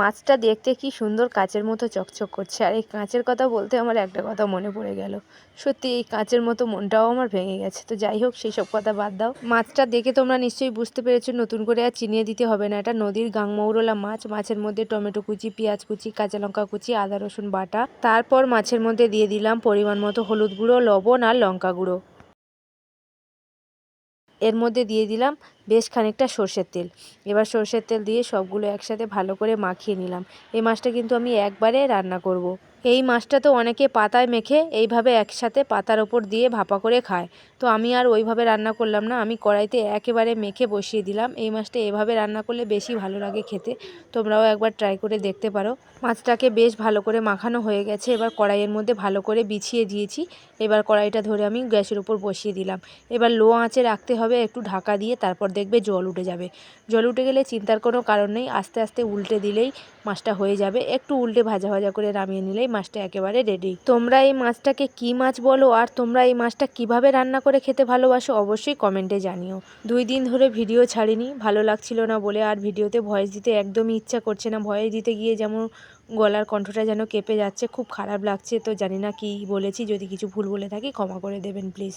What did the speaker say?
মাছটা দেখতে কি সুন্দর কাচের মতো চকচক করছে। আর এই কাঁচের কথা বলতে আমার একটা কথা মনে পড়ে গেল। সত্যি এই কাঁচের মতো মনটাও আমার ভেঙে গেছে। তো যাই হোক, সেই সব কথা বাদ দাও। মাছটা দেখে তোমরা নিশ্চয়ই বুঝতে পেরেছো, নতুন করে আর চিনিয়ে দিতে হবে না। এটা নদীর গাংমৌরলা মাছ। মাছের মধ্যে টমেটো কুচি, পেঁয়াজ কুচি, কাঁচা লঙ্কা কুচি, আদা রসুন বাটা। তারপর মাছের মধ্যে দিয়ে দিলাম পরিমাণ মতো হলুদ গুঁড়ো, লবণ আর লঙ্কা গুঁড়ো। এর মধ্যে দিয়ে দিলাম বেশ খানিকটা সর্ষের তেল। এবার সর্ষের তেল দিয়ে সবগুলো একসাথে ভালো করে মাখিয়ে নিলাম। এই মাছটা কিন্তু আমি একবারে রান্না করব। এই মাছটা তো অনেকে পাতায় মেখে এইভাবে একসাথে পাতার ওপর দিয়ে ভাপা করে খায়। তো আমি আর ওইভাবে রান্না করলাম না, আমি কড়াইতে একেবারে মেখে বসিয়ে দিলাম। এই মাছটা এভাবে রান্না করলে বেশি ভালো লাগে খেতে। তোমরাও একবার ট্রাই করে দেখতে পারো। মাছটাকে বেশ ভালো করে মাখানো হয়ে গেছে। এবার কড়াইয়ের মধ্যে ভালো করে বিছিয়ে দিয়েছি। এবার কড়াইটা ধরে আমি গ্যাসের উপর বসিয়ে দিলাম। এবার লো আঁচে রাখতে হবে একটু ঢাকা দিয়ে, তারপর দেখবে জল উঠে যাবে। জল উঠে গেলে চিন্তার কোনো কারণ নেই, আস্তে আস্তে উল্টে দিলেই মাছটা হয়ে যাবে। একটু উল্টে ভাজা ভাজা করে নামিয়ে নিলেই মাছটা একেবারে রেডি। তোমরা এই মাছটাকে কী মাছ বলো আর তোমরা এই মাছটা কিভাবে রান্না করে খেতে ভালোবাসো অবশ্যই কমেন্টে জানিও। 2 দিন ধরে ভিডিও ছাড়িনি, ভালো লাগছিল না বলে। আর ভিডিওতে ভয়েস দিতে একদমই ইচ্ছা করছে না। ভয়েস দিতে গিয়ে যেমন গলার কণ্ঠটা যেন কেঁপে যাচ্ছে, খুব খারাপ লাগছে। তো জানি না কী বলেছি, যদি কিছু ভুল বলে থাকি ক্ষমা করে দেবেন প্লিজ।